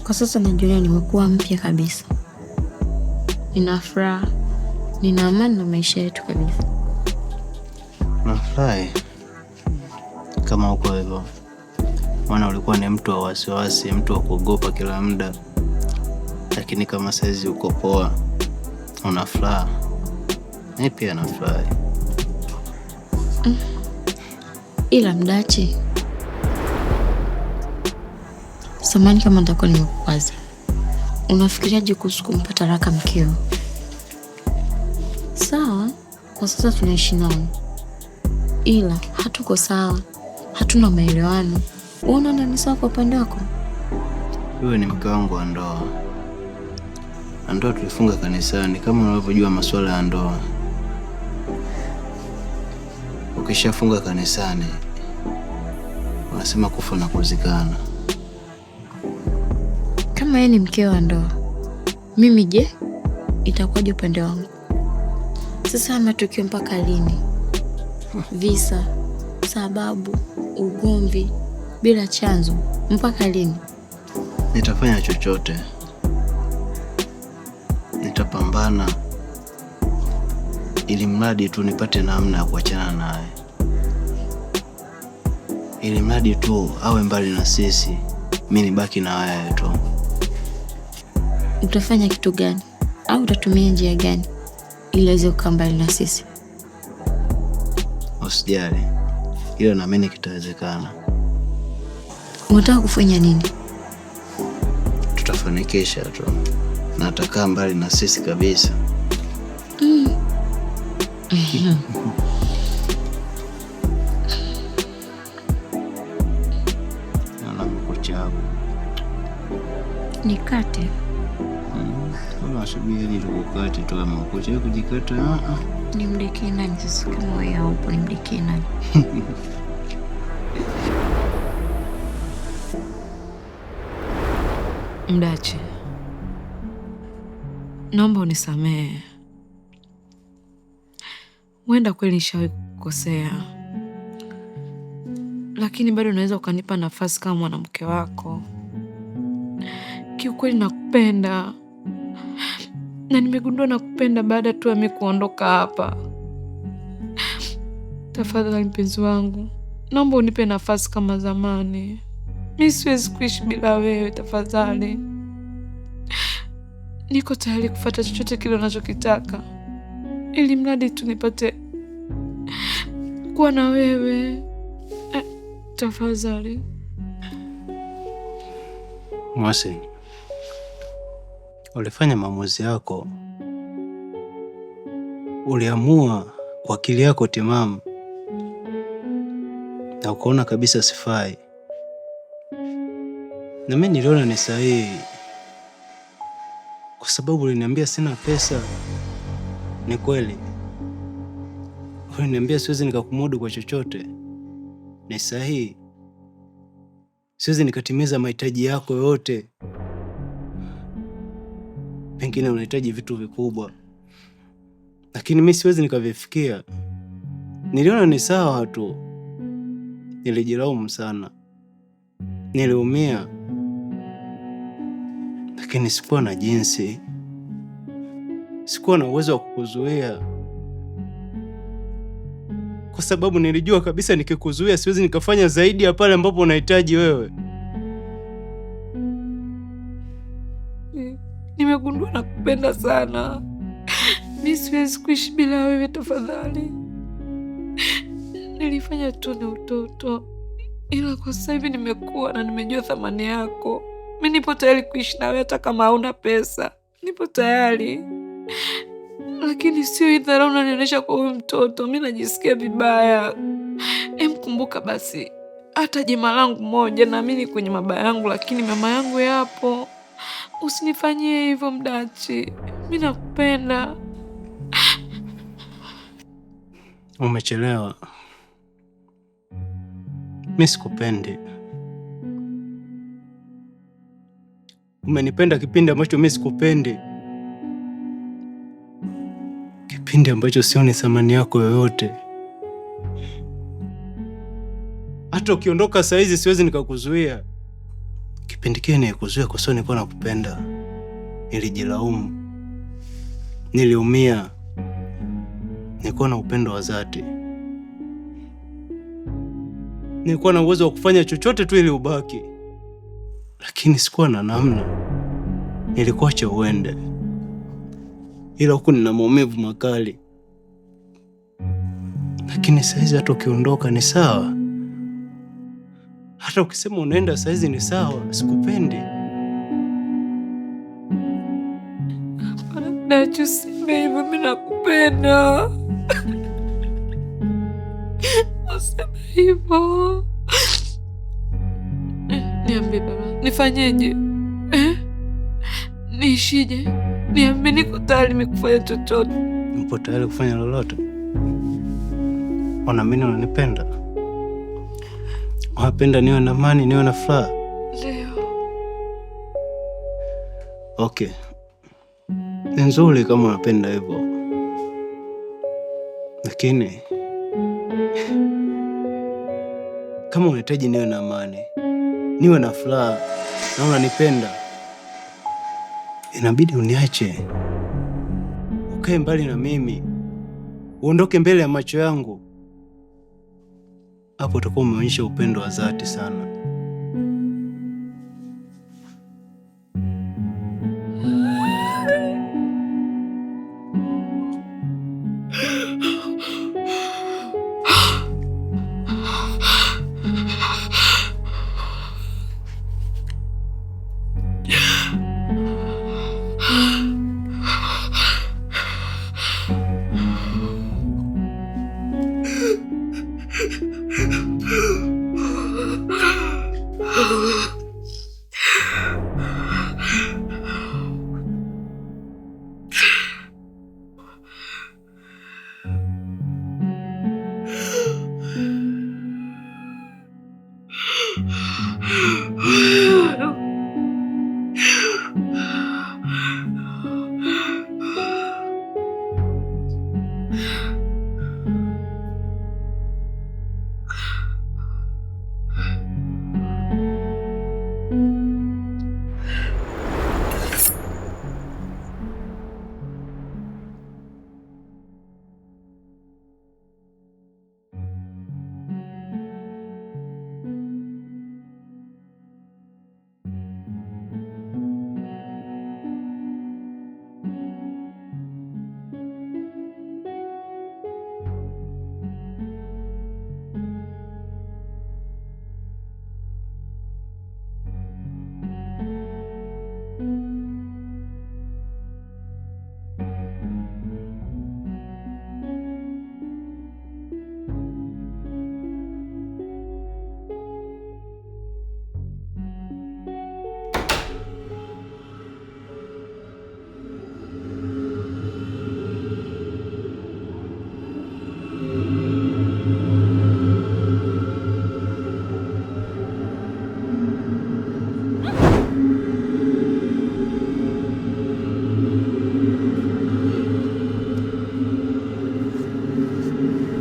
Kwa sasa najiona nimekuwa mpya kabisa. Nina furaha, nina amani na maisha yetu kabisa. Nafurahi kama uko hivyo. Maana ulikuwa ni mtu wa wasiwasi, mtu wa kuogopa kila muda. Lakini kama saizi uko poa, una furaha. Mimi pia nafurahi. Ila Mdachi, samahani kama nitakuwa nimekukwaza. Unafikiriaje kuhusu kumpa talaka mkeo? Sawa, kwa sasa tunaishi nao, ila hatuko sawa, hatuna maelewano. Unaona ni sawa kwa upande wako? Wewe ni mke wangu wa ndoa. Ndoa tulifunga kanisani kama unavyojua masuala ya ndoa. Ukishafunga kanisani, unasema kufa na kuzikana. Kama yeye ni mke wa ndoa, mimi je, itakuwaje upande wangu? Sasa matukio mpaka lini? Visa, sababu, ugomvi bila chanzo, mpaka lini? Nitafanya chochote. Nitapambana ili mradi tu nipate namna ya kuachana naye. Ili mradi tu awe mbali na sisi, mimi nibaki na wewe tu. Utafanya kitu gani? Au utatumia njia gani ili aweze kukaa mbali na sisi? Usijali, hilo naamini kitawezekana. Unataka kufanya nini? Tutafanikisha tu, na atakaa mbali na sisi kabisa. Naona mkucha wako. Nikate? Unasubiri tukukate tu ama mkucha kujikata? Nimdekee nani sasa kama wewe haupo? Nimdekee nani? Mdachi, naomba unisamehe. Huenda kweli nishawahi kukosea, lakini bado unaweza ukanipa nafasi kama mwanamke wako. Kiukweli nakupenda, na nimegundua nakupenda baada tu ya mimi kuondoka hapa. Tafadhali mpenzi wangu, naomba unipe nafasi kama zamani. Mimi siwezi kuishi bila wewe, tafadhali. Niko tayari kufuata chochote kile unachokitaka, ili mradi tu nipate kuwa na wewe. Tafadhali. Mwasi, ulifanya maamuzi yako. Uliamua kwa akili yako timamu na ukaona kabisa sifai. Na mimi niliona ni sahihi, kwa sababu uliniambia sina pesa. Ni kweli, uliniambia siwezi nikakumudu kwa chochote. Ni sahihi, siwezi nikatimiza mahitaji yako yote. Pengine unahitaji vitu vikubwa, lakini mimi siwezi nikavifikia. Niliona ni sawa tu. Nilijilaumu sana, niliumia, lakini sikuwa na jinsi. Sikuwa na uwezo wa kukuzuia, kwa sababu nilijua kabisa nikikuzuia siwezi nikafanya zaidi ya pale ambapo unahitaji wewe. Nimegundua nakupenda sana. Mimi siwezi kuishi bila wewe, tafadhali. Nilifanya tu ni utoto, ila kwa sasa hivi nimekuwa na nimejua thamani yako. Mimi nipo tayari kuishi na wewe hata kama hauna pesa. Nipo tayari. Lakini sio hii dharau unanionyesha kwa huyu mtoto. Mimi najisikia vibaya. Kumbuka basi, hata jema langu moja naamini kwenye mabaya yangu, lakini mama yangu yapo. Usinifanyie hivyo Mdachi. Mimi nakupenda. Umechelewa. Mimi sikupendi. Umenipenda kipindi ambacho mimi sikupendi. Kipindi ambacho sioni thamani yako yoyote. Hata ukiondoka saa hizi siwezi nikakuzuia. kipindi kile nilikuzuia kwa sababu nilikuwa nakupenda. Nilijilaumu, niliumia, nilikuwa na upendo wa dhati. Nilikuwa na uwezo wa kufanya chochote tu ili ubaki, lakini sikuwa na namna. Nilikuacha uende, ila huku nina maumivu makali. Lakini saizi hata ukiondoka ni sawa, hata ukisema unaenda saizi ni sawa. Sikupendi. Nachosema hivyo, mimi nakupenda. Usema hivyo. Niambie baba, nifanyeje? Niishije? Niambie, niko tayari nimekufanya chochote. Nipo tayari kufanya lolote. Unaamini unanipenda? Unapenda niwe na amani, niwe na furaha? Ndio. Okay. Ni nzuri kama unapenda hivyo. Lakini kama unahitaji niwe na amani, niwe na furaha na unanipenda, inabidi uniache. Ukae mbali na mimi. Uondoke mbele ya macho yangu. Hapo utakuwa umeonyesha upendo wa dhati sana.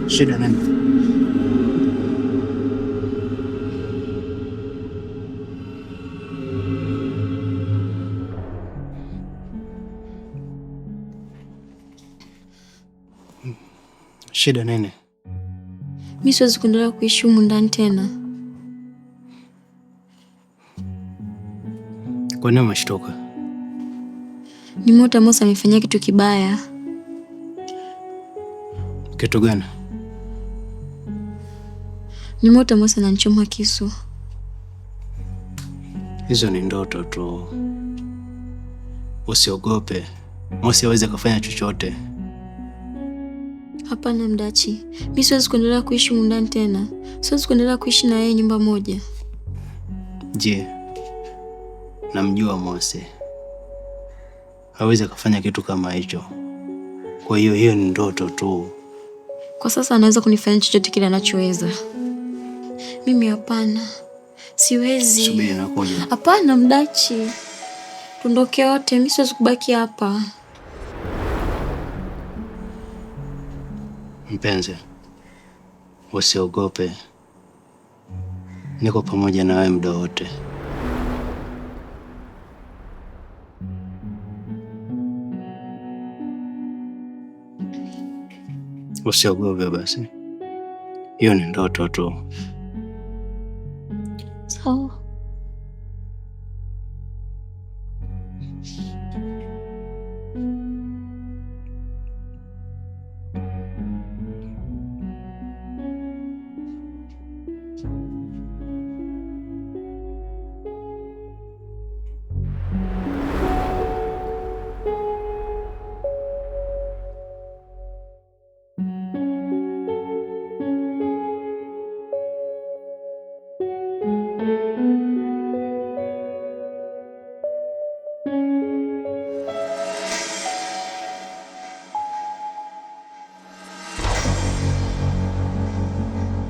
Shida nini? Shida nini? Mimi siwezi kuendelea kuishi humu ndani tena. Kwa nini umeshtoka? Nimeota Mosa amefanyia kitu kibaya. Kitu gani? Nimeota Mosa ananichoma kisu. Hizo ni ndoto tu. Usiogope. Mosi hawezi kufanya chochote. Hapana Mdachi. Mimi siwezi kuendelea kuishi humu ndani tena. Siwezi kuendelea kuishi na yeye nyumba moja. Je, namjua Mosi. Hawezi kufanya kitu kama hicho. Kwa hiyo ni ndoto tu. Kwa sasa anaweza kunifanya chochote kile anachoweza. Mimi hapana. Siwezi. Subiri nakuja. Hapana Mdachi. Tuondoke wote, mimi siwezi kubaki hapa. Mpenzi, usiogope. Niko pamoja na wewe muda wote. Usiogope basi, hiyo ni ndoto tu. Sawa.